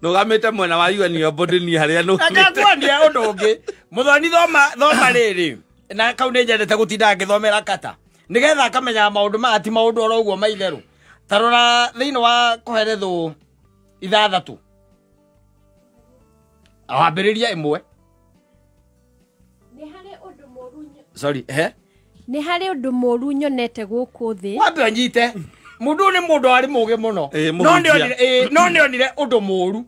Nugamite mwena wa UN obodi ni haria no. Akatwandia undu ungi. Muthoni thoma riri. Na kau ni njendete gutinda ngithomera kata. Nigetha akamenya maundu mati maundu oro uguo maitheru. Tarora thiini wa kuherethu ithathatu. Awambiriria imwe. Ni hari undu moru. Sorry, Ni hari undu moru nyonete guku thi. Wambe anyite. Mundu ni mundu ari muge muno. No ni onire undu moru.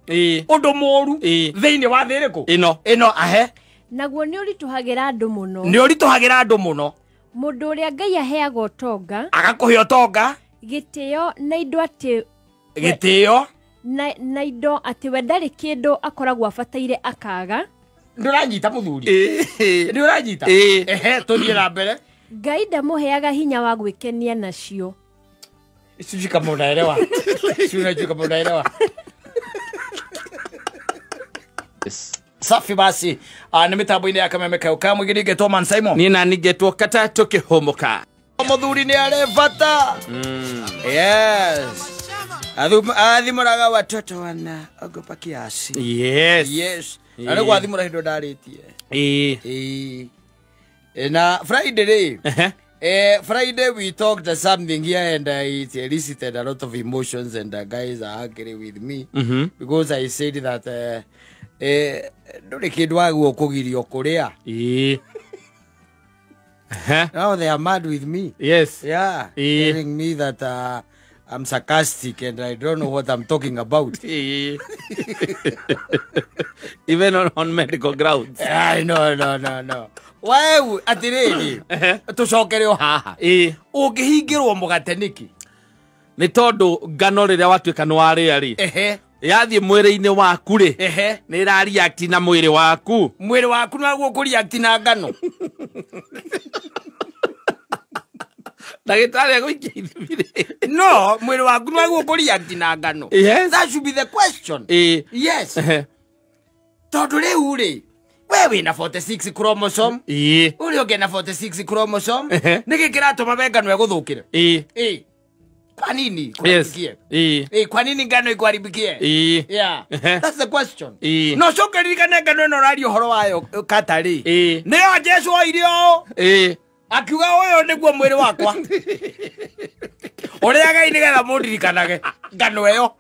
Undu moru. Thiini wa thiriku. Ino ahe. Naguo ni urituhagira andu muno. Ni urituhagira andu muno. Mundu uria Ngai aheaga utonga. Agakuhe utonga. Gitio na indo ati. Gitio. Na indo ati we ndari kindu akoragwo abataire akaga. Nduranyita muthuri. Nduranyita. Tuthie na mbere. Ngai ndamuheaga hinya wa gwikenia nacio. Sijui kama unaelewa. Sijui kama unaelewa. Safi basi. Ni mitambo-ini ya Kamemeka uka mwingine getwo Man Simon. Ni nani getwo kata tukihomoka. Muthuri ni arevata. Yes. Athimuraga watoto wana ogopa kiasi. Yes. Ani kwa athimura hindo ndaritie. Na Friday Friday we talked something here and it elicited a lot of emotions and the guys are angry with me because I said that nduri kindu waguo kugirio kuria. Now they are mad with me. Yes. Yeah. Telling me that I'm sarcastic and I don't know what I'm talking about. Even on medical grounds. No. Why atiriri tucokereo haha ungihingirwo mugate niki ni tondu ngano riria watuika ni waria ri yathie mwiri-ini waku ri ni ira react na mwiri waku naguo ku react na ngano ndagitari aguikiithimire no mwiri waku naguo ku react na ngano. That should be the question. Yes. Tondu riu ri wewe na 46 chromosome. Uri oge na 46 chromosome. Niki kiratuma ngano eguthukire. Kwa nini kuharibikie? Kwa nini ngano ikuharibikie? Yeah. That's the question. No cokeririkane ngano ino radio horo wayo katari. Niyo Jesu oirio. Akiuga uyu niguo mwiri wakwa. Uria Ngai nigetha mundirikanage ngano eyo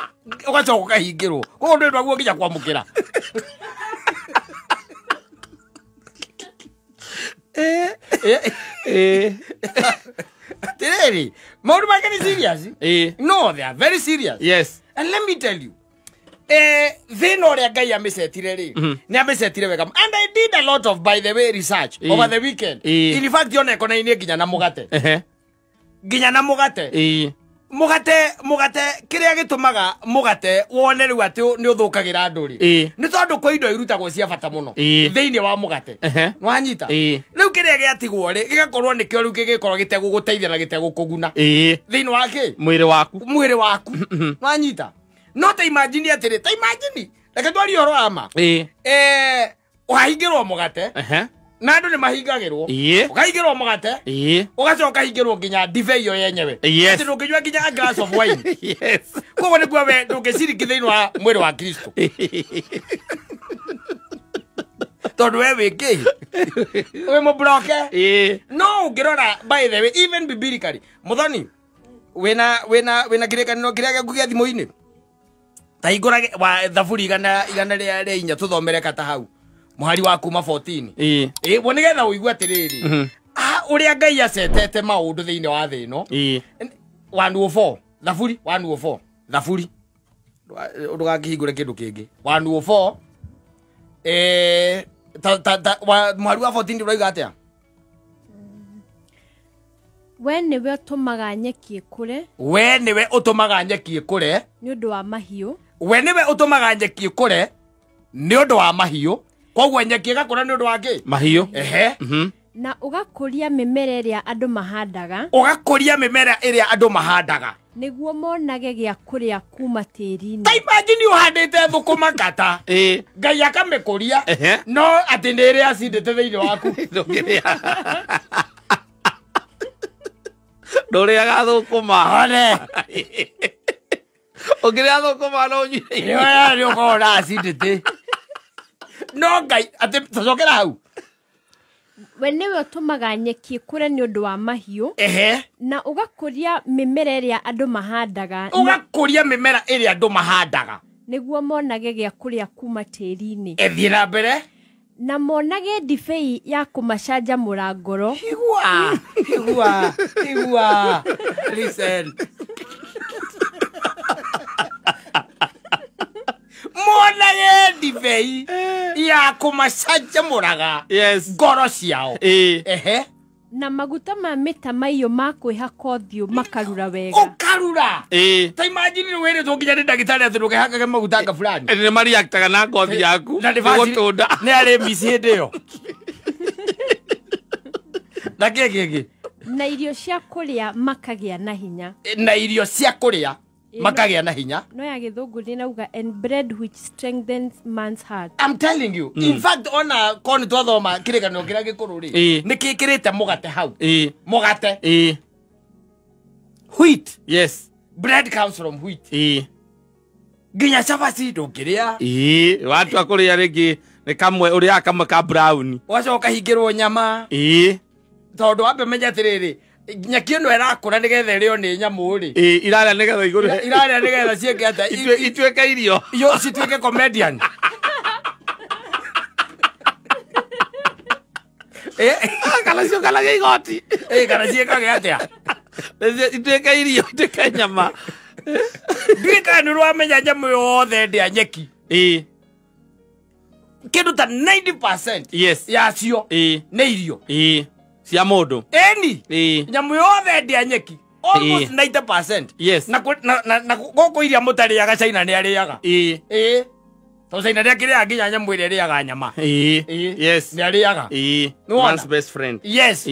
ugacoka kahingirwo. Koguo ndu nduaguo nginya kwamukira. Tereri, maundu make ni serious? No, they are very serious. Yes. And let me tell you, thina uria Ngai amisetire ri ni amisetire wega. And I did a lot of, by the way, research over the weekend. In fact, yone kona ini nginya na mugate. Nginya na mugate. Mugate kiria gitumaga mugate wone riu ati ni uthukagira andu ri ni tondu kwa indo irutagwo cia bata muno thiini wa mugate nwanyita riu kiria giatigwo ri gigakorwo ni kio riu gigikorwo giteguguteithia na gitegukuguna thiini wa ki mwiri waku nwanyita no ta imagine atiri ta imagine reke twari horo ama uhahingirwo mugate na andu ni mahingagirwo ukahingirwo mugate ugacoka hingirwo nginya divei yo yenyewe ati ndukinywa nginya a glass of wine. Koguo niguo we ndungiciriki thiini wa mwiri wa Kristo tondu we wiki we mubroke no ngirora by the way even biblically muthoni wina kirikaniro kiria giaku gia thimu-ini ta hingurage wa thaburi igana ria inya tuthomere kata hau muhari wa kuma 14 bo nigetha uigwe atiriri uria Ngai acetete maundu thiini wa thi ino 104 thaburi 104 thaburi ndugakihingure kindu kingi 104 muhari wa 14 uraiga atia we niwe utumaga nyeki ikure ni undu wa mahiu ni undu wa mahiu koguo nyeki igakura ni undu wa ki mahiu na ugakuria mimera iria andu mahandaga niguo monage gia kuria kuma tiri-ini. Ta imagine uhandite thukuma kata Ngai akamikuria no ati ni iria acindite thiini waku nduriaga thukuma one Ongiria thukuma no nyire. Yo ko na acidity. No ngai ati tacokera hau. We niwe utumaga nyeki kure ni undu wa mahiu. Na ugakuria mimera iria andu mahandaga. Ugakuria mimera iria andu mahandaga. Niguo monage gya kuria kuma tiri-ini. Ethie na mbere. Na monage ndibei ya kumacanja murangoro. Igua. Listen. Monage ndibei ya kumacanja muraga. Yes. Ngoro ciao. Na maguta ma mita maiyo makwiha kothiu makarura wega. Ukarura. Ta imagine were tukinya ni ndagitari athiruke hakage maguta nga fulani. Ni mariaktaga na ngothi yaku. Gutunda. Ni ari misi ndio. Na kege. Na irio cia kuria makagia na hinya. Na irio cia kuria makagia na hinya. No ya githungu ni nauga and bread which strengthens man's heart. I'm telling you. In fact ona koni twathoma kirikano kiria gikuru ri nikikirite mugate hau. Mugate. Wheat. Yes. Bread comes from wheat. Ginya chapati ndukiria. Watu akuria ringi ni kamwe uria kamwe ka brown. Wacoka hingirwo nyama. Tondu ambe menya tiriri nyaki no erakura nigetha rio ni nyamu ri. Iraria nigetha iguru. Iraria nigetha cieke ata itweka irio. Yo citweke comedian. Kana cio kana igoti. Kana ciekage atia. Itweka irio itweka nyama. Ndika ni rwamenya nyamu yothe ndia nyeki. Kindu ta 90% yes yacio ni irio. Cia mundu. Nyamu yothe ndia nyeki. Almost 90%. Yes. Na goko iria mutariaga China ni ariaga. To China ria kiria nginya nyamu iria riaga nyama. Yes. Ni ariaga. Man's best friend. Yes.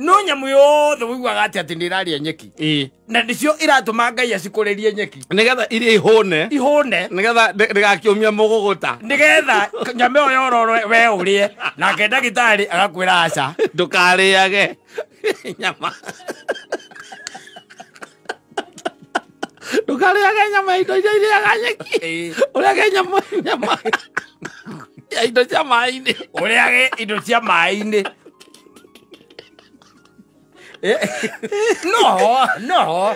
No nyamu yothe wiguaga ati ndiraria nyeki. Na nicio iratuma Ngai acikurerie nyeki. Nigetha iria ihune. Nigetha ndigakiumia muguguta. Nigetha nyama yo yororo we urie na ke ndagitari agakwira aca. Ndukariage nyama. Ndukariage nyama indo iriaga nyeki. Uriage nyama. Indo cia mai-ini. Uriage indo cia mai-ini. No.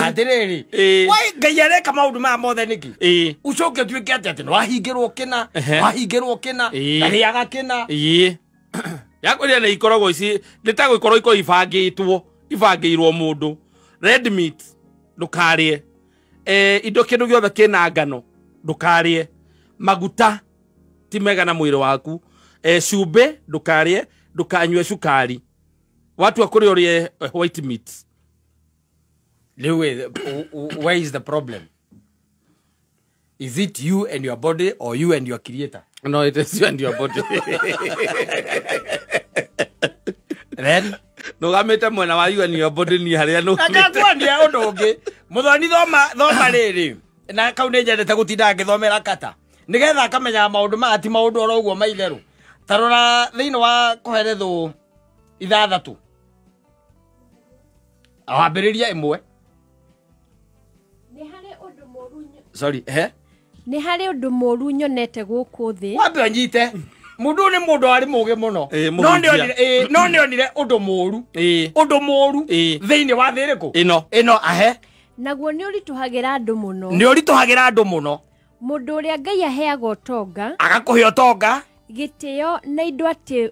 Atiriri. Wai Ngai areka maundu ma mothe niki. Ucoke tuike ati no ahingirwo kina, ariaga kina. Yakuria ni ikoragwo ici nitago ikorwo ibangirwo mundu. Red meat ndukarie. Indo kindu giothe kina ngano ndukarie. Maguta ti mega na mwiri waku. Cumbe ndukarie, ndukanywe cukari. Watu wakuria white meat. Where is the problem? Is it you and your body or you and your creator? No, it is you and your body. Then no gamete mwena wa you and your body ni haria no. Akatwandia undu ungi. Muthoni thoma riri. Na kau ni njendete gutinda ngithomera kata. Nigetha akamenya maundu ma ati maundu oro uguo maitheru. Tarora thiini wa kuherethu ithathatu. Awambiriria imwe. Ni hari undu moru. Sorry, Ni hari undu moru nyonete guku thi. Wambe nyite. Mundu ni mundu ari muge muno. No ni onire undu moru. Undu moru. Thiini wa thiriku. Ino Naguo ni urituhagira andu muno. Ni urituhagira andu muno. Mundu uria Ngai aheaga utonga. Agakuhe utonga. Gitio na indo ati.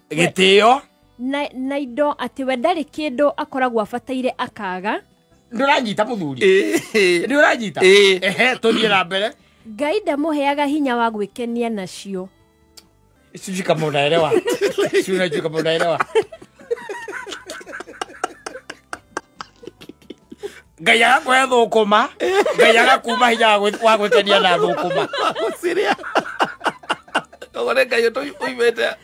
Gitio. Na indo ati we ndari kindu akoragwo abataire akaga. Nduranyita muthuri. Nduranyita. Tuthie na mbere. Ngai ndamuheaga hinya wa gwikenia nacio. Sijui kama unaelewa. Sijui kama unaelewa. Ngai agakuhe thukuma. Ngai agakuma hinya wa gwikenia na thukuma. Siria. Ogore Ngai uimete.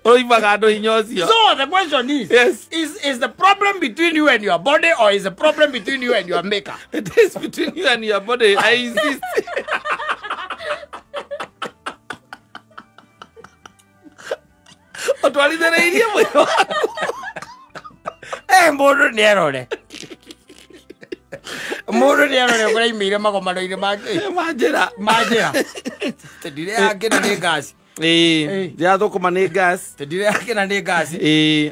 So the question is, yes. Is the problem between you and your body or is the problem between you and your maker? It is between you and your body. I insist. Otwalithereirie mwiri waku. Mundu ni erore. Mũndũ nĩ arore kũrĩa imĩire magomano-inĩ manjĩra tendire yakĩna nĩ gas ndirathũkũma nĩ gas tendire yakĩna nĩ gas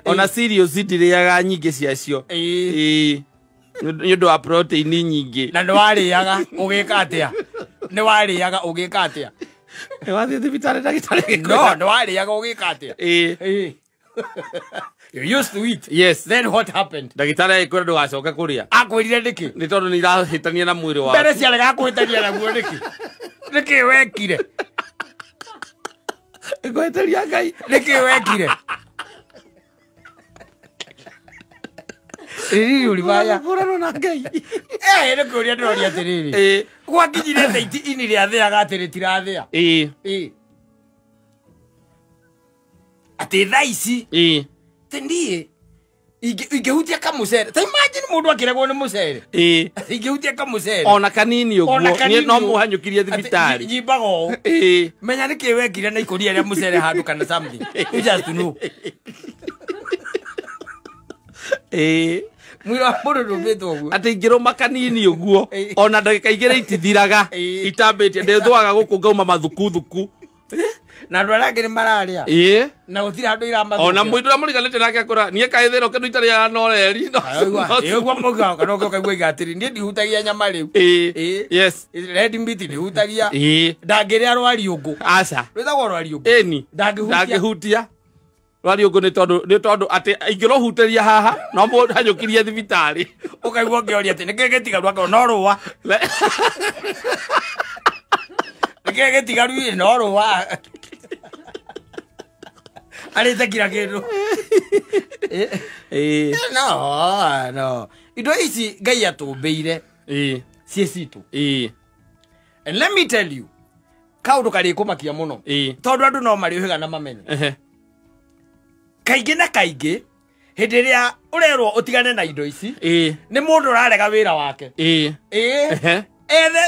ona cereals ndirĩaga nyingĩ ciacio nĩ ũndũ wa protein nyingĩ na nĩwarĩaga ũgĩka atĩa wathiĩ thibitarĩ ndagĩtarĩ no nĩwarĩaga ũgĩka atĩa you used to eat. Yes. Then what happened? Ndagĩtarĩ agĩkwĩra ndũgacoke kũrĩa. Akwĩrire nĩkĩ? Nĩ tondũ nĩ irahĩtania na mwĩrĩ waku. Mbere ciarega kũhĩtania naguo nĩkĩ? Nĩkĩ wekire? Ngũhĩtĩria Ngai. Nĩkĩ wekire? Rĩrĩ ũribaya. Kũrano na Ngai. Nĩkũria ndĩroria atĩrĩrĩ. Gwakinyire thaiti ini rĩathĩaga atĩ rĩtirathĩa. Atĩ thaa ici tendie ingehutia kamucere ta imagine mundu akiregwo ni mucere ingehutia kamucere ona kanini uguo ni no muhanyukirie thibitari nyibago menya ni kiwekire na ikoria ria mucere handu kana something you just know mwira mundu ndubitwo uguo ati ngiruma kanini uguo ona ndagika igire itithiraga itambitie ndethwaga guku ngauma mathukuthuku na andå arä angä nä mararia na gå tirä handå iramathu ona må ndå må riganä te nake kå ra niä kaithä ro kä ndå itarä ya noreri guo må gao kana å kaigua igatä niä ndihutagia nyama rä u red meat ndä hutagia ndangä rä a rwariå ngå aca rwä tagwo rwariå ngå ni ndangä hutia rwariå ngå nä tondå atä ingä rohutä ria haha no må hanyå kirie thibitarä å kaigua ngä oria atä nä kä gä tigaru akao no rå wa nä kä gä tigaru no rå wa arĩte kira kĩndũ no indo ici Ngai atũmbĩire ciĩ citũ and let me tell you kaũndũ karĩ kũmakia mũno tondũ andũ no marĩ ũhĩga na mamenye kaingĩ na kaingĩ hĩndĩ ĩrĩa ũrerwo ũtigane na indo ici nĩ mũndũ ũrarega wĩra wake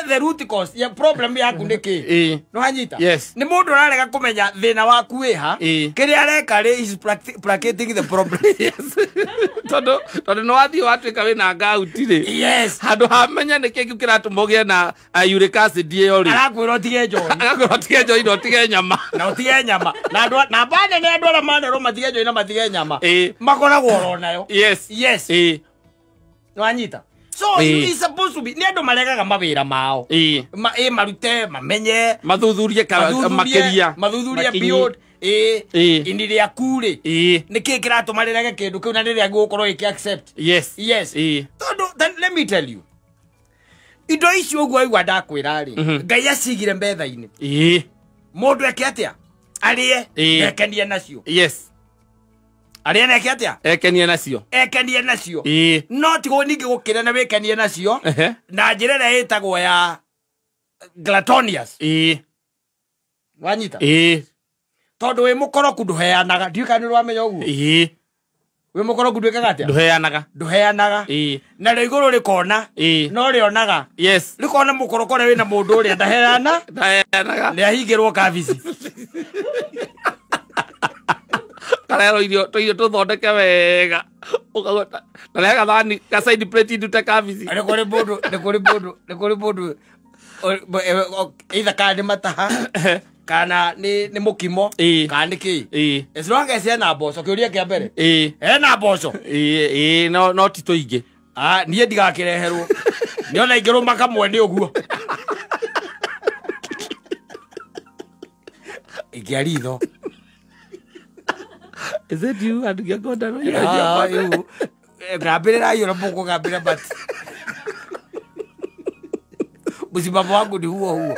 the root cause ya problem yaku nĩ kĩ no hanyita nĩ mũndũ ũrarega kũmenya thĩna waku wĩha kĩrĩa areka rĩ is placating the problem tondũ nĩ wathiĩ watuĩka wĩna ngauti rĩ handũ hamenya nĩkĩ kĩu kĩratũma ũgĩe na uric acid ĩyo rĩ arakwĩra ũtige njoi agakwĩra ũtige njoi na ũtige nyama na ũtige nyama na mbane nĩ andũ arĩa manerwo matige njoi na matige nyama makoragwo oro nayo no hanyita so it's supposed to be ni andu maregaga mawira mao marute mamenye mathuthurie mathuthurie build ini ria kure niki kiratuma rirege kindu kiu na riria gukorwo iki accept yes tondu let me tell you indo ici uguo aigua ndakwira ri Ngai acigire mbetha-ini mundu eke atia arie ekenie nacio arĩa neke atia ekenie nacio no tigo ningĩ gũkĩra na wĩkenie nacio na njĩra ĩrĩa ĩtagwo ya gluttonious wanyita tondũ wĩ mũkoroku ndũheanaga ndiũĩ kana nĩ wamenya ũguo wĩ mũkoroku ndwĩkaga atia ndũheanaga na rĩo igũrũ rĩkona no rĩonaga rĩkona mũkoroko ũrĩa wĩna mũndũ ũrĩa ndaheanaga nĩahingĩrwo kabici karero irio tũthondeke wega ũkagota na rega thani ka side plate ndute kabici nĩ kũrĩ mũndũ either kana nĩ mataha kana nĩ mũkimo kana nĩ kĩ as long as ena mboco kĩũria kĩa mbere ena mboco no ti tũingĩ niĩ ndigakĩreherwo nĩ ona ingĩrũma kamwe nĩ ũguo ingĩaritho is it you and get go down you grabire ra yoro boko grabire but muzibabo wangu ni huo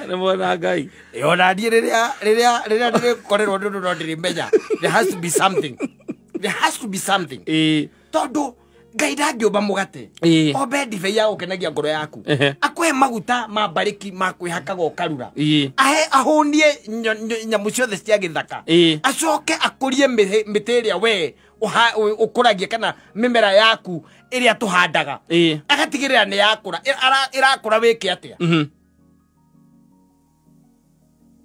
ne mwana Ngai ona ndie rĩrĩa korerwo ndũ no ndirimenya there has to be something tondu Ngai ndangĩũmba mũgate ombe ndibei ya gũkenagia ngoro yaku akũhe maguta ma mbarĩki ma kwĩhakaga ũkarura ahũnie nyamũ ciothe cia gĩthaka acoke akũrie mĩtĩ ĩrĩa we ũkũragia kana mĩmera yaku ĩrĩa tũhandaga agatigĩrĩra nĩ yakũra ĩrakũra wĩke atĩa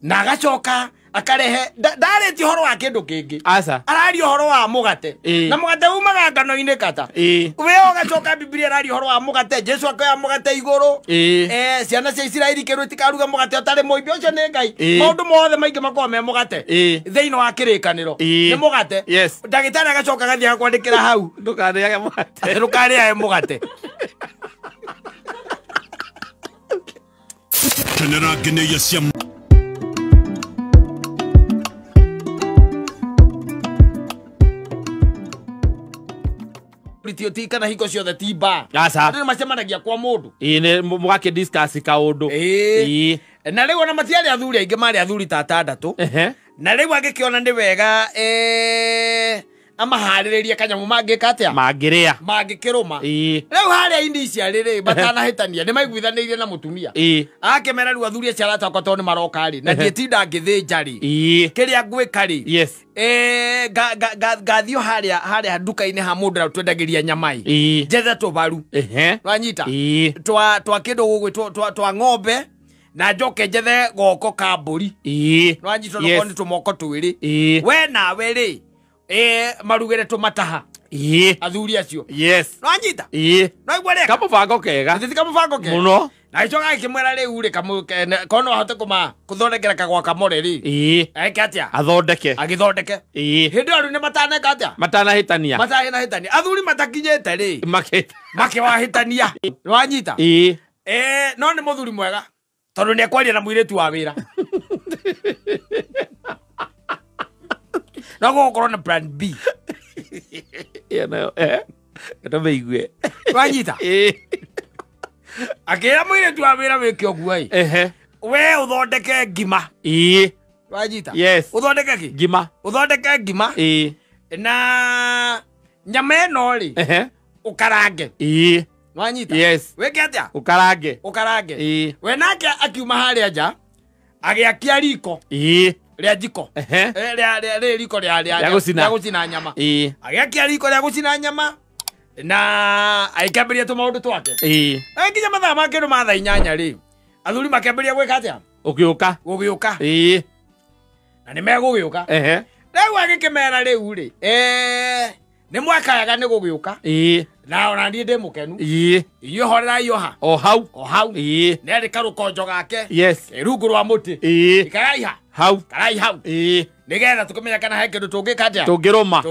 na agacoka akarehe ndareti horo wa kindu kingi asa arari horo wa mugate na mugate umaga ngano-ini kata we ugacoka Biblia arari horo wa mugate Jesu akoya mugate iguru ciana cia Isiraeli kiru tikaruga mugate utari muimbi ucio ni Ngai maundu mothe maingi makorwo me mugate thiini wa kirikaniro ni mugate ndagitari agacoka gathie akwandikira hau ndukariage mugate ndukariage mugate Tenera geneya cia Ritio kana hiko ciothe ti ba. Asa. Ndio macemanagia kwa mundu. Ne mugake discuss kaundu. Na riu ona matiari athuri aingi mari athuri ta tandatu. Na riu agikiona ndi wega amahaririria kanyamu mangika atia mangiria mangikiruma riu haria indi cia riri batanahitania ni maiguithanirie na mutumia akemera riu athuri cia rata kwa toni maroka ri na ndietinda ngithinja ri kiria ngwika ri gathio haria nduka-ini ha mundu na twendagiria nyamai njethe tubaru wanyita twa kindu gugwitwo twa ng'ombe na njoke njethe goko ka mburi wanyita ni tumoko twiri we nawe ri marugere tumataha athuri acio nwanyita noigware kamubango kega kamubango kega muno na icoga ikimwera riu ri kono ahote kuthondekera kagwa kamore ri eke atia agithondeke hindi aru ni mataneka atia matanahitania athuri matakinyete ri makewahitania nwanyita no ni muthuri mwega tondu ni ekwaria na muiritu wa wira no gukorwo na plan B ito meigue wanyita akira muiritu wa wira wike oguo we uthondeke ngima wanyita uthondeke ki ngima uthondeke ngima na nyama ino ri ukarange wanyita wike atia ukarange we nake akiuma haria nja agiakia riko ria jiko ria riko ria gucina nyama agiakia riko ria gucina nyama na aikambiria tumaundu twake nginya mathaa ma kindu ma thaa 8 ri athuri makembiria gwika atia ugiuka na ni megugiuka riu agikimera riu ri ni mwakayaga ni gugiuka na ona ndie ndi mukenu iyo horera yoha o hau ni ari karukonjo gake rungu rwa muti ikaraiha hau nigetha tukumenya kana he kindu tungikatia tungiruma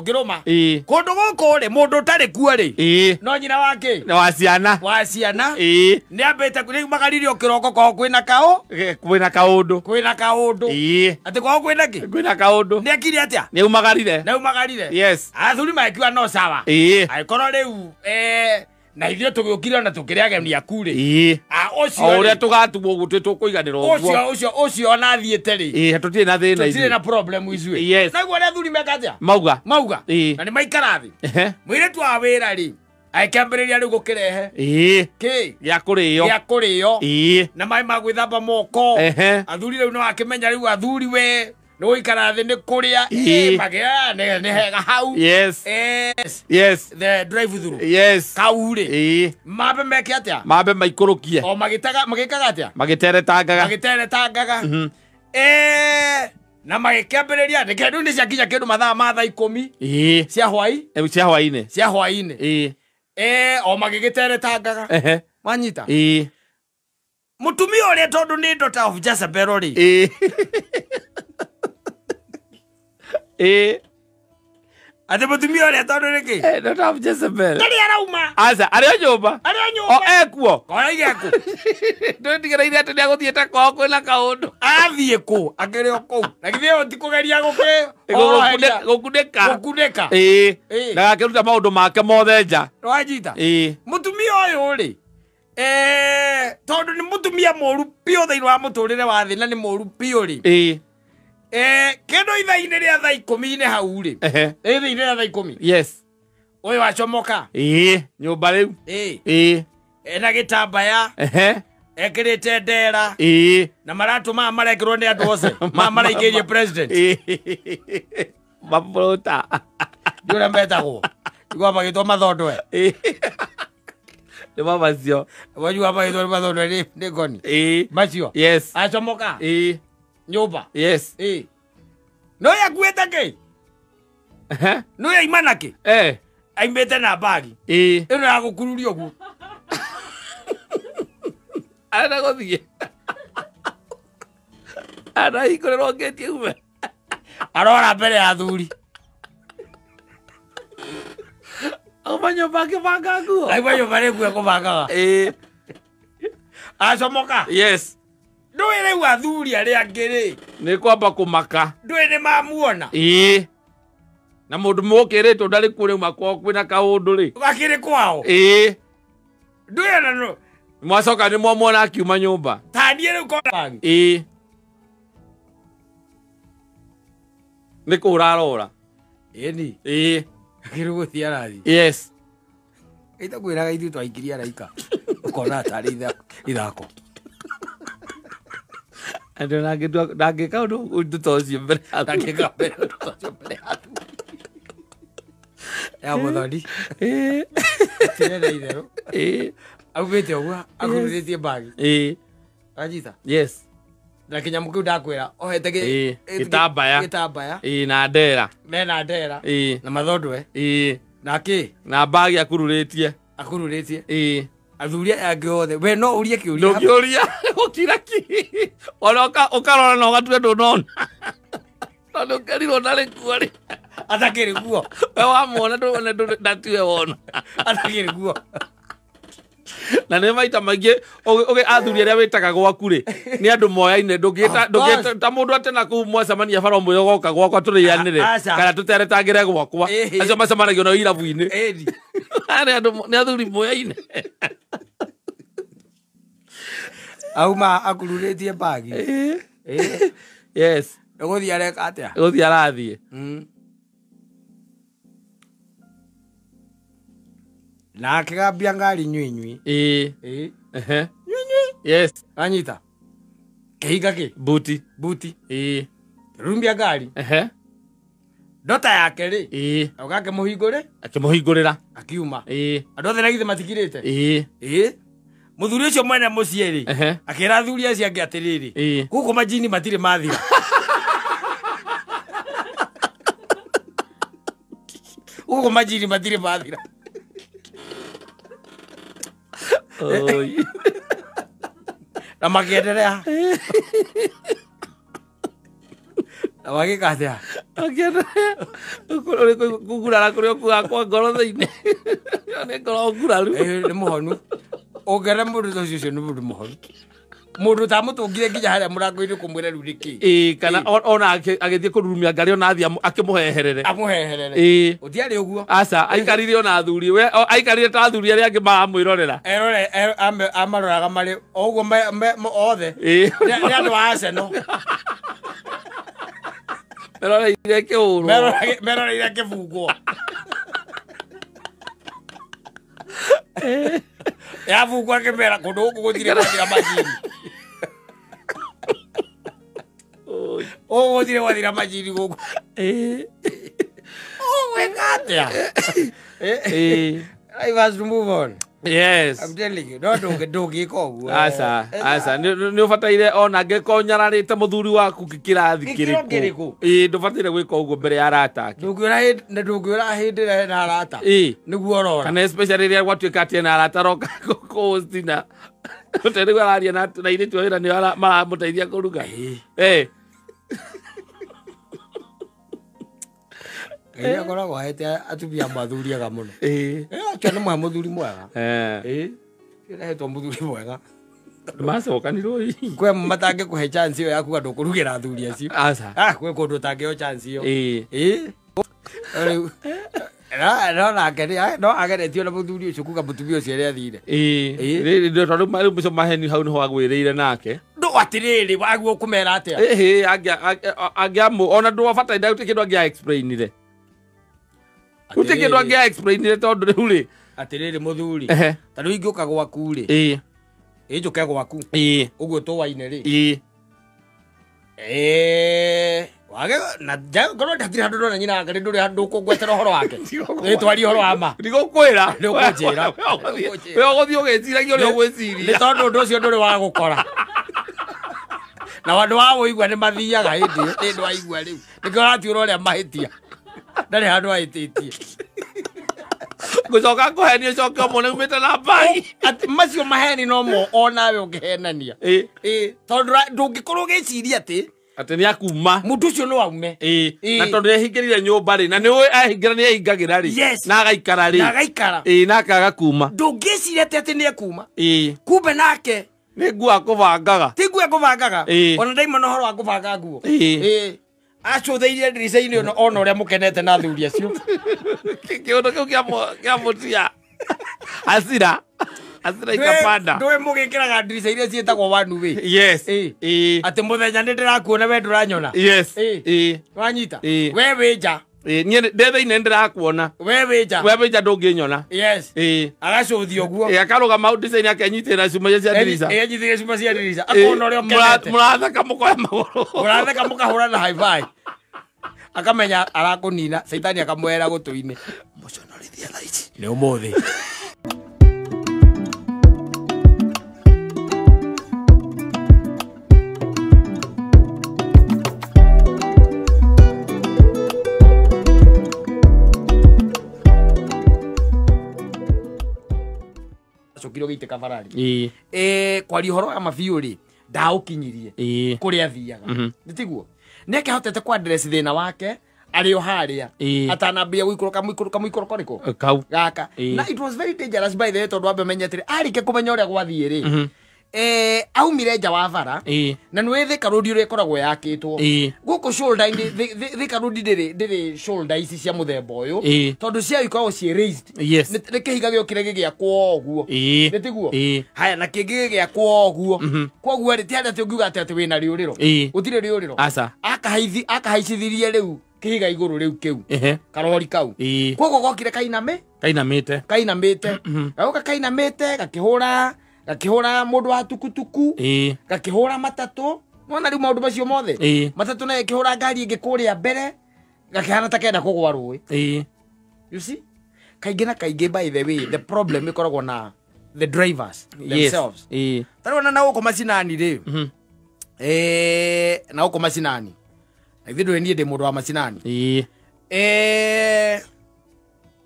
kundu guku ri mundu utari kuo ri no nyina wake wa ciana ni ambite kuri magaririo kiroko ko kwina kaundu ati ko kwina ki kwina kaundu ni akiri atia ni umagarire athuri makiwa no sawa aikoro riu na ithio tugiukire na tukiriagania kuri ucio uria tugatuo gutu tukuiganira ucio ona thiete ri tutire na thina tutire na problem izue na gwa athuri mekatia mauga na ni maikara thi mwire twa wira ri aikambiriria ri gukirehe ki ya kurio na mai magwithamba moko athuri riu no akimenya riu athuri we no ikara thi ni kuria magia ne hega hau the drive through kaure mabe mekiatia mabe maikurukie o magikaga atia magiteretangaga na magikambiriria ni kindu ni ciakinya kindu mathaa ma thaa 10 cia hwaini o magigiteretangaga wanyita mutumia uria tondu ni daughter of Jezebel ri ati mutumia uria tondu riki daughter of Jezebel ndari arauma aza ario nyumba ekuo koigeku ndindigereire ati niaguthiete kwao kwina kaundu athie ku akirio ku na githio tikugeria gukuneka na gakiruta maundu make mothe nja wajita mutumia uyu ri tondu ni mutumia moru pio thiini wa muturire wa thi na ni moru pio ri kindu ithaa-ini ria thaa 10 hau ri ithaa-ini ria thaa 10 uyu wacomoka nyumba riu na gitambaya ekirite ndera na maratu ma marekirwo ni andu ose maraikirie president maburuta ndio mbetagwo igwa magitwa mathondwe ni macio wajua magitwa mathondwe ni goni macio acomoka nyumba No ya kueta ke. No ya imana ke. Aimbete na bagi. Ino ya gukururio gu. Ana gothie. Ana ikorero ngetie ume. Arora mbere ya thuri. Omanyo bage banga guo. Ai banyo bare guo ko banga. Asomoka. Yes. Ndwire wa thuri ari angiri. Ni kwamba kumaka. Ndwire mamuona. Na mundu mokiritwo ndari kure makwa kwina kaundu ri. Gakiri kwao. Ndwire na no. Mwacoka ni mwamona akiuma nyumba. Tandie ri ko bagi. Ni kurarora. Eni. Gakiri guthia rathi. Yes. Ita kwiraga ithu twaikiria raika. Ukona tari ithako. Ando nage kaundu undu tocio mbere. Nage mbere undu tocio mbere. Ya muthoni. Tirere itherũ. Augĩte ũguo akururĩtie bagi. Ajita. Yes. Na kinyamu kiu ndakwĩra ohete gĩtambaya. Na ndera. Na ndera. Na mathondwe. Na kĩ? Na bagi akururĩtie. Athuria angĩ othe we no urie kiuria. No kiuria ukira ki. Ona ukarora no gatue ndunona. No ngerirwo ndarĩ kuo rĩ. Atakĩrĩ kuo. We wamwona ndatue wona. Atakĩrĩ kuo. Na nĩ maita maingĩ athuri arĩa wĩtaga gwaku rĩ nĩ andũ moyaine ndũngĩta ta mũndũ atĩ na kũu mwacemania bara ũmwe ũgoka gwakwa tũrĩanĩre kana tũteretangĩre gwakwa acio macemanagio nao irabu-inĩ nĩ athuri moyaine. Auma akururĩtie bagi. Yes. Gũthiĩ areka atĩa? Gũthiĩ arathiĩ. Na akĩgambia ngari nywinywi. Nywinywi. Yes. Anyita. Kĩhinga kĩ? Buti. Rumbia ngari. Ndota yake rĩ. Oka akĩmũhingũrĩra. Akiuma. Andũ othe na githĩ matigirĩte. Mũthuri ũcio mwene mũciĩ rĩ. Akĩra athuri acio angĩ atĩrĩrĩ. Gũkũ majini matirĩ mathira. Gũkũ majini matirĩ mathira. Na makĩenderea. Na magĩkatea. Kugurara kũrĩa ũkuaga kwa ngoro thĩinĩ. Nĩ ngoro nguraru. Nĩ mũhonu. Ũngĩona mũndũ ta ũcio nĩ mũndũ mũhonu. Mũndũ ta mũtũngire nginya harĩa mũrango-inĩ kũmwĩra rĩu nĩkĩ. Kana ona agĩthiĩ kũrurumia ngari ona athiĩ akĩmũheherere. Ũtiarĩ ũguo. Aca aikarire ona athuri we aikarire ta athuri arĩa angĩ maramwĩrorera. Amaroraga marĩ ũguo othe. Nĩ andũ a Arsenal. Meroreire kĩhũrwo. Meroreire kĩbungwo. Yabungwo akĩmera kũndũ gũkũ gũtirĩ gwathira majini. Gũtirĩ gwathira majini gũkũ. Gwĩka atĩa? I must move on. Yes. I'm telling you, no ndũngĩka ũguo. Aca nĩ ũbataire ona angĩkorwo nyararĩte mũthuri waku kĩrathi kĩrĩkũ. Ndũbataire gwĩka ũguo mbere ya arata ake. Ndũngĩũra hĩndĩ ĩrĩa na arata. Nĩguo ũrora. Kana especially rĩrĩa gwatuĩka atĩ na arata roka kũ-host na ũtarĩguo araria na airĩtu a wĩra nĩo maramũteithia kũruga. Ngai akoragwo ahete atumia mathuriaga mũno. Acio nĩ mũthuri mwega. Nĩahetwo mũthuri mwega. Macokanirwo hihi. Kwĩ matangĩkũhe chance ĩyo yaku ndũkũrugĩra athuri acio. Kwĩ kũndũ ũtangĩheo chance ĩyo. No nake no ageretio na mũthuri ũcio kuga mũtumia ũcio ũrĩa athire. Tondũ rĩu maheni hau nĩho agwĩrĩire nake. Atĩrĩrĩ waguo ũkũmera atĩa? Angĩamũ ona ndũbataire gũtirĩ kĩndũ angĩa-explainire. Gũtirĩ kĩndũ angĩa-explainire tondũ rĩu rĩ. Atĩrĩrĩ mũthuri. Ta rĩu ingĩũka gwaku rĩ. Njũke gwaku. Ũguo tũwaine rĩ. Wage na ngoro ndatire handũ ndona nyina wake ndũrĩ ndũkũngwetera ũhoro wake. Nĩtwarie ũhoro wa ma. Ndigũkwĩra. Ndũkũnjĩra. We ũgũthiĩ ũgĩciragia ũrĩa ũgwĩciria. Nĩ tondũ ũndũ ũcio ndũrĩ wa gũkora. Na andũ a ũigua nĩ mathiaga hĩndĩ ĩyo. Nĩ andũ a igua rĩu. Nikorati uroria mahitia. Ndari handu aititie. Gucoka kuhenia coka mone umite na bai. Macio maheni no mo onawe ungihenania. Tondu ndungikorwo giciria ati ni akuma mundu ucio no aume. Na tondu ehingirire nyumba ri na ni ahingira ni ahingagira ri na agaikara ri. Na akaga kuma. Ndungiciria ati ni akuma. Kumbe nake ni nguo akubangaga. Ti nguo akubangaga. Ona ndaima no horo wa kubanga nguo. Acuthiire ndirica-inĩ ono ona ũrĩa mũkenete na athuri acio. Kĩũndũ kĩu kĩa mũtia. Acira ikapanda. Ndũĩ mũgĩkĩraga ndirica iria ciĩtagwo one way. Yes. Atĩ mũthenya nĩ ndĩrakuona we ndũranyona. Yes. Wanyita. We wĩ nja. Niĩ ndĩ thĩinĩ ndĩrakuona. We wĩ nja ndũngĩnyona. Yes. Agacuthia ũguo. Akarũgama hau ndirica-inĩ akanyitĩrĩra cuma cia ndirica. Anyitĩrĩra cuma cia ndirica. Akona ũrĩa ũkenete. Mũratheka mũkoya magũrũ. Mũratheka mũkahũra na high five. Akamenya arakũnina. Caitani akamwera gũtũ-inĩ. Mũconorithia thaa ici. Nĩ ũmũthĩ. Cokiro gite kabarari. Kwari horo ya mabiũ ri ndaũkinyirie kuri athiaga. Nditiguo. Neke hotete kwa address thina wake ari o haria atanambia guikoroka muikoroko riko gaka. Na it was very dangerous by the way tondu ambe menyetire arike kumenya uria gwathie ri. Aumire nja wa bara na nĩ thika road ĩrĩa ĩkoragwo yakĩtwo gũkũ shoulder thika road ndĩrĩ shoulder ici cia mũthemba ũyũ tondũ cia ikoragwo ciĩ raised. Nĩ kĩhiga gĩokire gĩgĩakwo ũguo nĩtiguo. Haya na kĩngĩ gĩgĩakwo ũguo koguo rĩ ti handa tũngiuga atĩ wĩna rĩũrĩro gũtirĩ rĩũrĩro. Akahaicithirie rĩu kĩhiga igũrũ rĩu kĩu karori kau koguo gokire kainamĩte gauka kainamĩte gakihura mundu wa tukutuku gakihura matatu nona riu maundu macio mothe matatu na gakihura ngari ingi kuria mbere gakihana ta kenda kugwa rui. You see kaingi na kaingi by the way the problem ikoragwo na the drivers themselves. Tarona na uko macinani ri na uko macinani na ithu ni ndi mundu wa macinani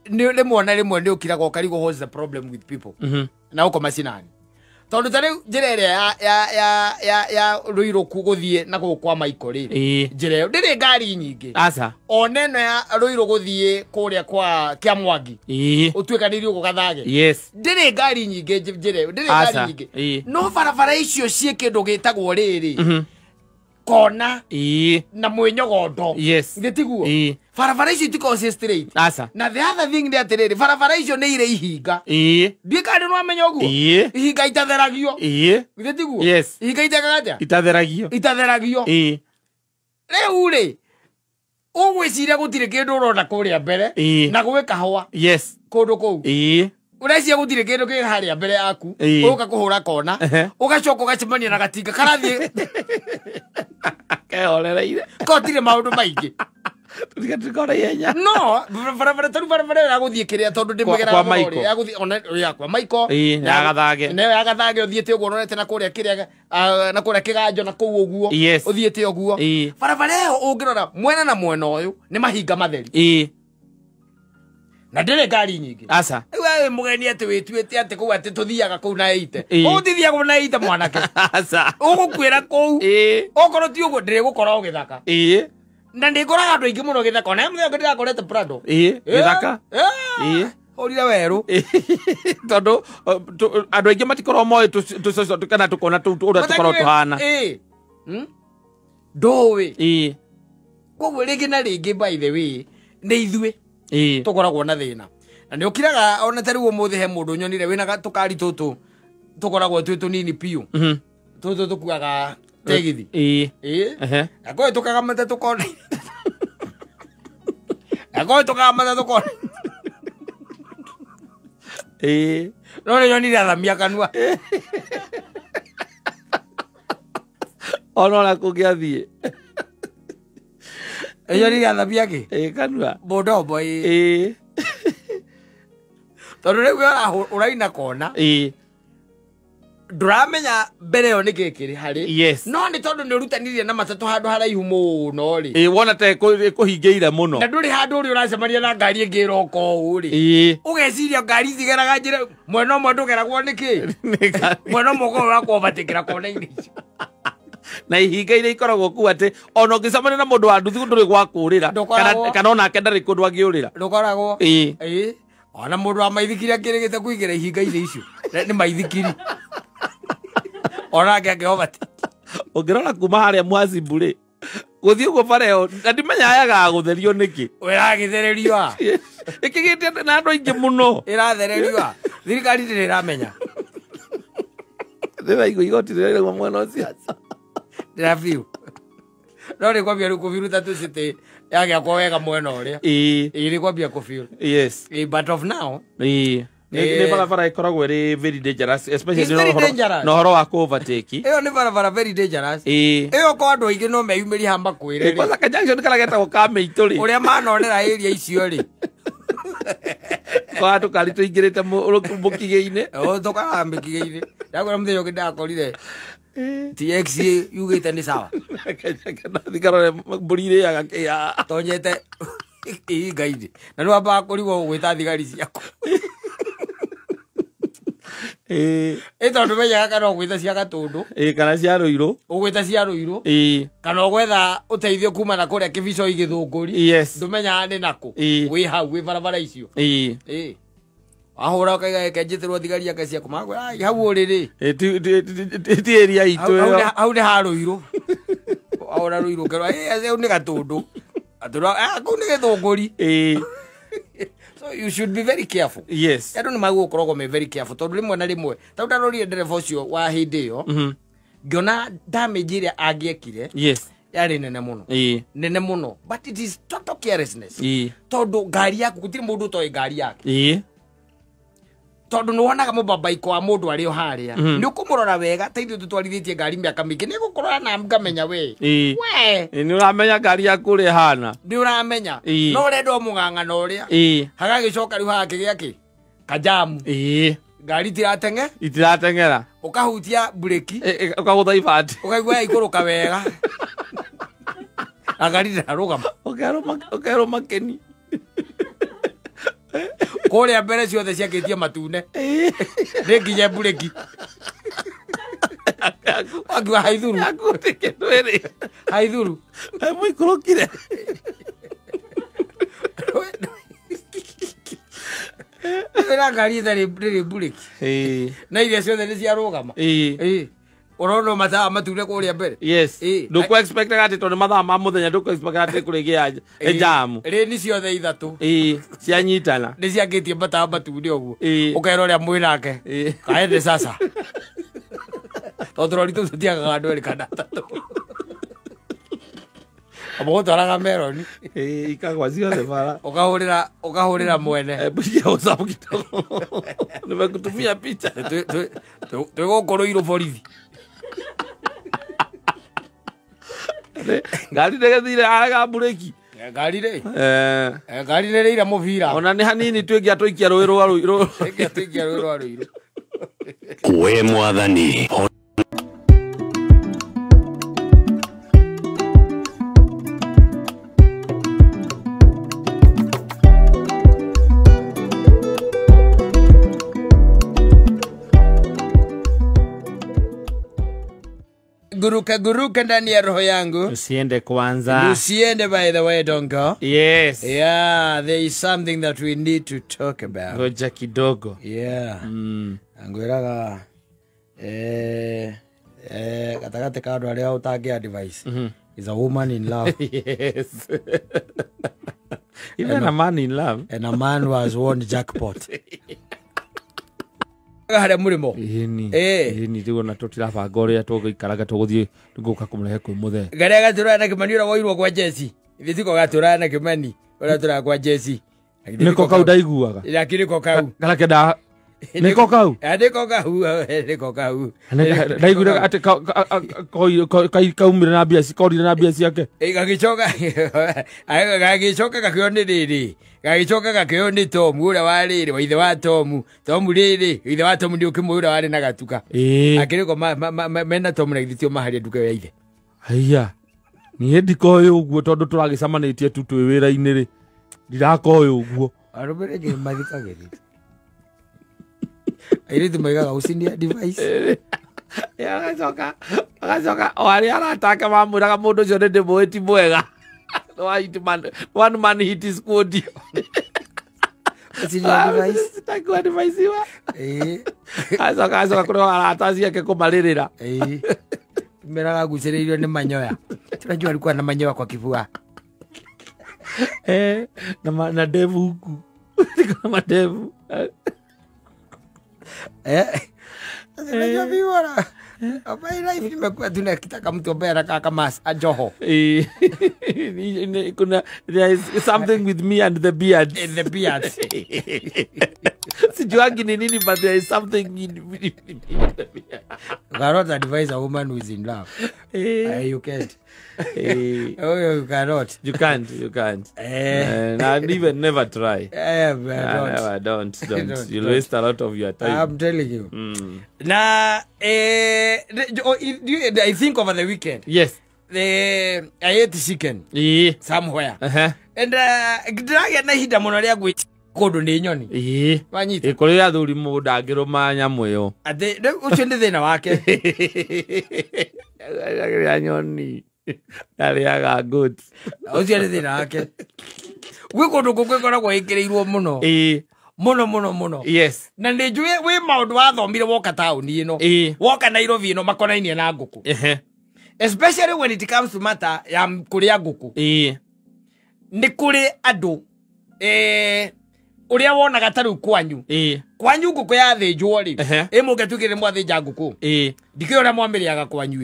ni muona rimwe ndi ukiraga ukarigo what's the problem with people na uko macinani tondu tare njira ĩrĩa ya Ruiru guthie na kwa Michael ri njira ĩyo ndĩrĩ ngari nyingĩ ona ĩno ya Ruiru guthie kuria kwa kĩa Mwangi ũtuĩkanĩrie uko gathage ndĩrĩ ngari nyingĩ njira ĩyo ndĩrĩ ngari nyingĩ no barabara icio ciĩ kĩndũ gĩtagwo rĩrĩ kona na mwĩnyogondo nditiguo barabara icio itiko straight na the other thing nĩ atĩrĩrĩ barabara icio nĩ irĩ ihinga ndikandi no amenya ũguo ihinga itatheragio nditiguo ihinga itatheragio rĩu rĩ ũgwĩciria gũtirĩ kĩndũ ũrona kũrĩa mbere na gwĩ kahũa kũndũ kũu ureciria gũtirĩ kĩndũ kĩ harĩa mbere yaku ũka kũhũra kona ũgacoka ũgacemania na gatinga karathie kehorereire kotirĩ maũndũ maingĩ tukora yenya no barabara ya guthie kiria tondu ndimugera ya guthie ona ya kwa Michael ya gathage uthiete uguo onete na kuria kiria na kuria kiganjo na kuu uguo uthiete uguo barabara yo ungirora mwena na mwena uyu ni mahinga matheri na ndĩrĩ ngari nyingĩ we mugeni ati wituĩte ati kuu ati tuthiaga kuu na ite ũgũtithia kuu na ite mwanake ũgũkwĩra kuu okorwo ti ũguo ndĩrĩ gũkora ũgĩthaka na ndĩkoraga andũ aingĩ mũno gĩthaka ona mũthenya ndĩrakorete Prado gĩthaka ũrire werũ tondũ andũ aingĩ matikorwo moĩ kana tũkona ũrĩa tũkorwo tũhana ndũĩ koguo rĩngĩ na rĩngĩ by the way nĩ ithuĩ tukoragwo na thina na nĩ ũkiraga ona ta rĩu ũmũthĩ he mũndũ nyonire wĩna tũkari tũtũ tũkoragwo twĩ tũnini piũ tũtũ tũkuaga tegithi akoe tukagamata tukona akoe tukagamata tukona no nĩ nyonire athamia kanua ona kũngĩathiĩ nyonire athamia kĩ kanua mũndombo tondũ rĩu ũraina kona Duramenya mbere yo nikikiri hari. Yes. No ni tondu ni rutanirie na matatu handu haraihu muno ri. Wona te kuhingeire muno. Na nduri handu uri uracemania na ngari ngiroko uri. Ugeciria ngari thigeraga njira mwena umwe ndugeragwo niki. Mwena umwe ko wakwo batikira kona-ini. Na ihinga ile ikoragwo ku ati ona ngicamania na mundu wa nduthi nduri gwa kurira kana ona kendari kundu angiurira ndukoragwo ona mundu wa maithikiri akirigite kuigira ihinga ile icio ni maithikiri ona ngehobati ungirora kuma haria Mwaziburi guthii ugo bareo na ndimenya ayaga gutherio niki wiragithererio ikigite na andu aingi muno irathererio thirikari ndiramenya ndira igoti rire mwena ucio Rafiu. No ni kwambia kuviruta tu site yake kwa wega mwena uria. Ili kwambia kufiru. Yes. But of now. Ni barabara ikoragwo ri very dangerous especially no horo wa overtake. Iyo ni barabara very dangerous. Iyo kwa andu aingi no meyumiri hamba kwire. Kwa ka junction kala geta gukame ituri. Uria manonera area icio ri. Kwa tu kali tu ingirite mukigeine. Toka mbikigeine. Ndagora mutheyo kindakorire. TX yugite ni sawa. Thikara mburi ya gakia. Tonyete gaidi. Na no aba kuriwo gwita thigari ciaku. Tondu menyaga kana gwita cia gatundu. Kana cia ruiro. Ugwita cia ruiro. Kana gwetha uteithio kuma na kuria kibico igithunguri. Yes. Ndumenya ni naku. Wi hau wi barabara icio. Ahora kaiga kenjitirwo thigari yake cia kumagwa ai hau uriri ti area itu hau ni haruiro ahora ruiro kerwa ase ni gatundu atura aku ni githunguri so you should be very careful. Yes. Andu ni magu ukorogo me very careful tondu rimwe na rimwe tautarori ndereva ucio wa hindi yo ngiona damage iria angiekire. Yes. Yari nene muno nene muno but it is total carelessness tondu ngari yaku gutiri mundu toy ngari yake tondu ni wonaga mubabaiko wa mundu ari o haria ni ukumurora wega ta ithu tutwarithitie ngari miaka mingi ni gukorora na ngamenya we ni uramenya ngari yaku ri hana ni uramenya no urendo mungangana uria hagagicoka riu hake giaki kajamu ngari itiratengera ukahutia breki ukagutha ibati ukaigua ikuruka wega ngari ndarugama ukero makeni kuria mbere ciothe ciakitie matune nginya bureki agwa haithuru haithuru muikurukire ira ngari thari bureki na iria ciothe ni ciarugama urono mathaa matune kuria mbere. Yes. Nduku expect ati tondu mathaa ma muthenya nduku expect ati kurigia jamu ri ni ciothe ithatu cianyitana ni ciakitie mathaa matune uguo ukaira uria mwinake kaende sasa tondu ritu tutiagaga andu eri kana tatu abo twaraga meroni ikagwa ciothe bara ukahurira mwene bucia usabu kidogo nimekutumia picha twigukoro iro borithi ngari ndegethire araga bureki ngari re ira mubira ona ni hanini twingia twikia rui rwa rui we mwathani guruka ndani ya roho yangu. Usiende kwanza. Usiende, by the way, don't go. Yes. Yeah, there is something that we need to talk about. Ngoja kidogo. Yeah. Angwiraga katakate ka andu aria utangi advice. Is a woman in love. Yes. Even a man in love. And a man who has won jackpot. Hare murimo ni tigo na totira bangore tugikaraga tuguthie nguka kumrehe kwi muthe gare gaturana kimani ura woirwo kwa Jesse ithiko gaturana kimani ura tura kwa Jesse niko kau ndaiguaga ira kiriko kau galake Niko kau. Niko kau. Niko kau. Ndaigwire ati kaumire na mbia cikorire na mbia ciake. Gagicoka gakĩo nĩ rĩrĩ. Gagicoka gakĩo nĩ Tom ũrĩa wa rĩrĩ wa ithe wa Tom. Tom rĩrĩ ithe wa Tom nĩ ũkĩmwe ũrĩa warĩ na gatuka. Akĩrĩko mena Tom na ithitio maharia nduka ya ithe. Haiya. Niĩ ndikoĩ ũguo tondũ tũragĩcamanĩtie tu twĩ wĩra-inĩ rĩ. Ndirakoĩ ũguo. Arũmĩrĩri nĩ mathikagĩrĩria. Airĩtu maigaga ũcinia device. Agacoka o arĩa aratake mamwĩraga mũndũ ũcio nĩ ndĩmũĩ ti mwega. One man hit is good. Ũcinia device. Sitakuwa device iwa. Agacoka kũrĩ arata ciake kũmarĩrĩra. Meraga gucĩrĩirio nĩ manyoya. Tunajua alikuwa na manyoya kwa kifua. Na ndevu huku. Niko na ndevu. Unajua bora. Hapa life nimekuwa tunakitaka mtu ambaye anakaa kama Joho. There is something with me and the beard. In the beard. Sijuangi ni nini, but there is something in the beard. You cannot advise a woman who is in love. You can't. Oh, you cannot. You can't. And even never try. Don't. You'll waste a lot of your time. I'm telling you. Now, I think over the weekend. Yes. I ate chicken. Somewhere. And ndiragia na hinda muno ria gwi kundu ni nyoni. Wanyita. Kuri ya thuri mu ndangiruma nyamu yo. Ate ucio ndi thina wake. Ya nyoni. Ndariaga goat. Ucio ndi thina wake. Gwi kundu gukwikoragwo ikirirwo muno. Muno. Yes. Na ndijue wi maundu wathomire woka tauni ino. Woka Nairobi ino makonainie na nguku. Especially when it comes to matter ya kuria nguku. Ni kuri andu uria wonaga taru kwanyu. Kwanyu nguku ya thĩnjwo ri. Mũngetugire mwathĩnja nguku. Ndikĩũra ũrĩa mwamĩrĩaga kwanyu.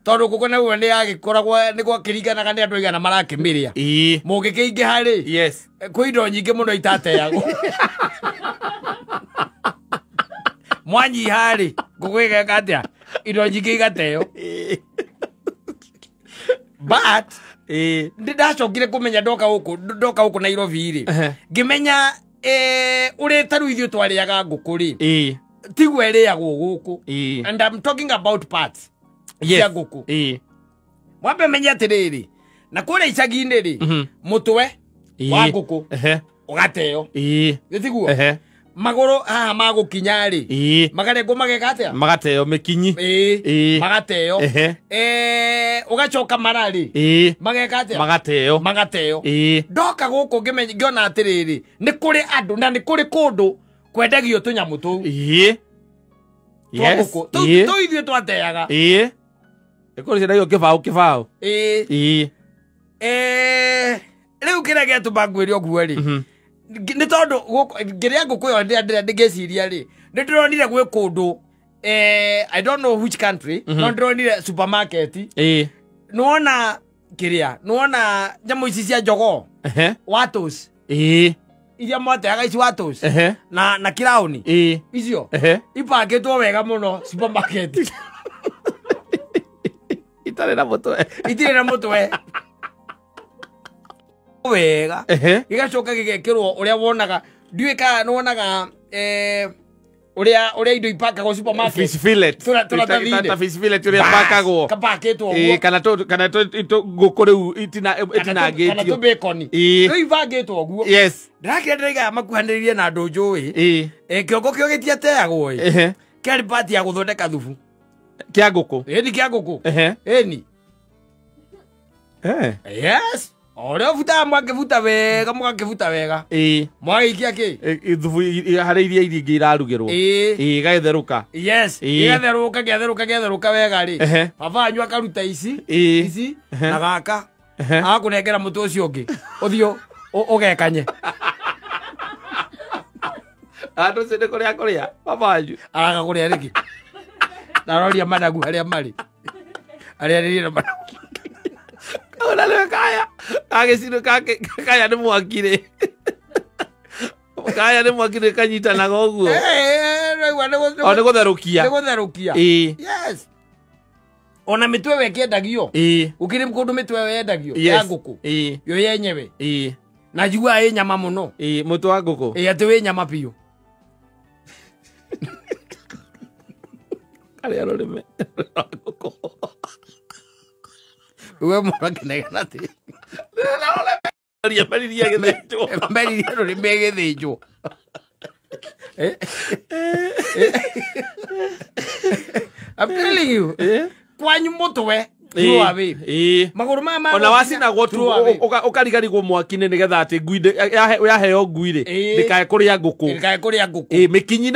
Tondũ nguku nayo nĩ yagĩkoragwo nĩ gwakĩringanaga nĩ andũ aigana marakĩmĩrĩa. Mũngĩkĩingĩha rĩ. Yes. Kwĩ indo nyingĩ mũno itateagwo. Mwanyiha rĩ. Nguku ĩgeka atĩa? Indo nyingĩ igateo. But ndacokire kumenya ndoka huko Nairobi ri ngimenya uri taru ithio twariaga nguku ri tigwe iriagwo guku and I'm talking about parts ya nguku mwambe menya atiriri na kure icagi-inĩ ri mutwe wa nguku ugateo gitiguo magoro haha magukinya ri magarengwo mageka atia magateo mikinyi magateo ugacoka marari mageka atia magateo ndoka guku ngiona atiriri ni kuri andu na ni kuri kundu kwendagio tunyamu tu yes tu ithio twateaga ikuri cidagio kibao riu kira giatubangwire oguo ri ni tondu ngiria nguku yo ndingeciria ri ni ndironire gwi kundu I don't know which country no ndironire supermarket nuona kiria nuona nyamu ici cia njogo watos iria mwateaga ici watos na crown icio ipangitwo wega muno supermarket itare na mutwe wega igacoka gigekirwo uria wonaga ndiwika nuonaga uria indo ipakagwo supermarket fish fillet ta fish fillet uria pakagwo kapaketwo kana to nguku riu itinangitio kana to bacon riu ivangitwo guo yes ndirakienderega makuhaniririe na andu njui kiongo kio gitiateagwo kari party ya guthondeka thubu kia nguku ni kia nguku ni yes ore vuta mwakivuta wega mwaikia ki thubu hari iria iringi irarugirwo gatheruka yes gatheruka wega ri baba anyu akaruta ici na gaka akunengera mutu ucio ungi uthio ugekanye andu cinde kuria baba anyu aga kuria riki naroria managu haria mari aria riri na managu ona le kaya agicino kaya ni mwakire kanyita na goguo Ona gutharukia. Gutharukia. Yes. Ona mitwe wekendagio. Ukiri mkundu mitwe wendagio ya nguku. Yo yenyewe. Na jua nyama muno. Mutwe wa nguku. Ati we nyama piyo. Kale aroreme. Uwe mwakenega nati. Meriria githĩnjwo. Meriria rũrĩmĩ gĩthĩnjwo. I'm telling you. Kwanyu mũtwe. Magũrũ mama. Ona wacinagwo tu ũkarigarigwo mwaki-inĩ nĩgetha atĩ ngui yaheo ngui-rĩ ndĩkae kũrĩa ngũkũ. Ndĩkae kũrĩa ngũkũ. Mĩkinyi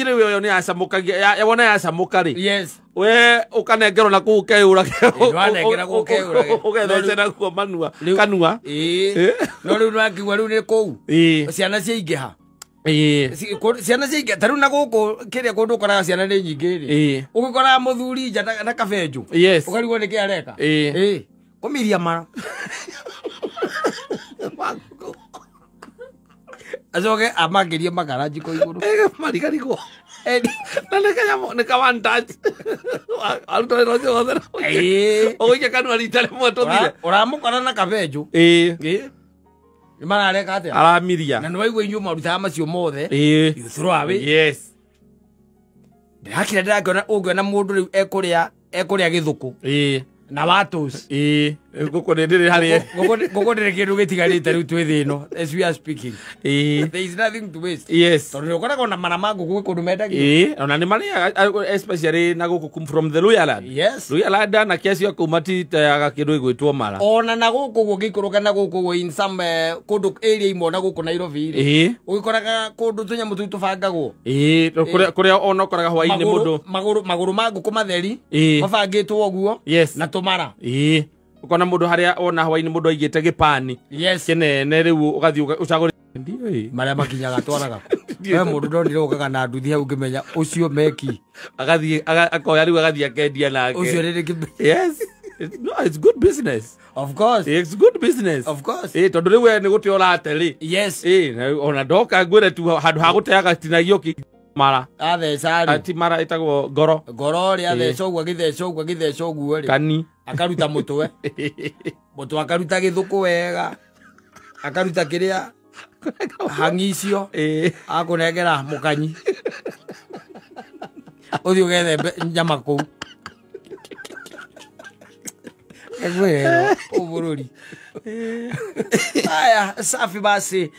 nayo yo nĩ yacamũkagia wona yacamũka-rĩ. Yes. We ukanengerwo na kuu keurage Ndwanengeragwo keurage ugethece nakuo kanua no riu nakigwa riu ni kuu ciana ciaingĩha ciana ciaingĩha ta riu na gũkũ kĩrĩa kũndũ ũkoraga ciana nĩ nyingĩ-rĩ ũgĩkoraga mũthuri nja na kabenjũ ũkarigwo nĩkĩ areka kũmiria mara acoke amangĩrie makara njiko igũrũ marigarigwo na nĩka one touch aruta wĩra ũcio wothe ũgũikia kanua rita rĩmwe tũthire ũramũkora na kabenjũ nĩmarareka atĩa aramiria na nĩwaigua inyuĩ marutaga macio mothe you throw away. Yes. Ndĩrakira ndĩrakĩona ũngĩona mũndũ rĩu ekũrĩa gĩthũkũ na watos ngũkũ ndĩrĩ harĩa ngũkũ ndĩrĩ kĩndũ gĩtigarĩte rĩu twĩ thĩ ĩno as we are speaking. There is nothing to waste. Yes. Tondũ nĩũkoragwo na mana ma ngũkũ kũndũ mendagio ona nĩ marĩaga especially na gũkũ from the Luhya land. Yes. Luhya land na kiasi aku matiteaga kĩndũ gĩgwĩtwo mara ona na gũkũ ũguo ũngĩikũrũka na gũkũ ũguo in some kũndũ area imwe na gũkũ Nairobi-rĩ ũgĩkoraga kũndũ tũnyamũ tũu tũbangagwo kũrĩa ona ũkoraga hwaĩ-inĩ mũndũ magũrũ ma ngũkũ matheri mabangĩtwo ũguo na tũmara ukona mũndũ harĩa ona hwaĩ-inĩ mũndũ aigĩte gĩpani kĩnene rĩu ũgathiĩ ũcagũrĩ marĩa makinyaga twaraga we mũndũ ndonire ũkaga na nduthi hau ngĩmenya ũcio meki agathiĩ akoya rĩu agathiĩ akendia nake ũcio rĩrĩ yes. No, it's good business. Of course. It's good business. Of course. Tondũ rĩu we nĩ gũte ũrate-rĩ. Yes. Ona ndoka ngwĩre tu handũ ha gũteaga tinagio mara athecari ati mara itagwo ngoro ri atheca ũguo agĩtheca ũguo-rĩ kani akaruta mũtwe akaruta gĩthũkũ wega akaruta kĩrĩa hangicio akũnengera mũkanyi ũthiĩ ũgethe nyama kũu ũbũrũri aya safi basi.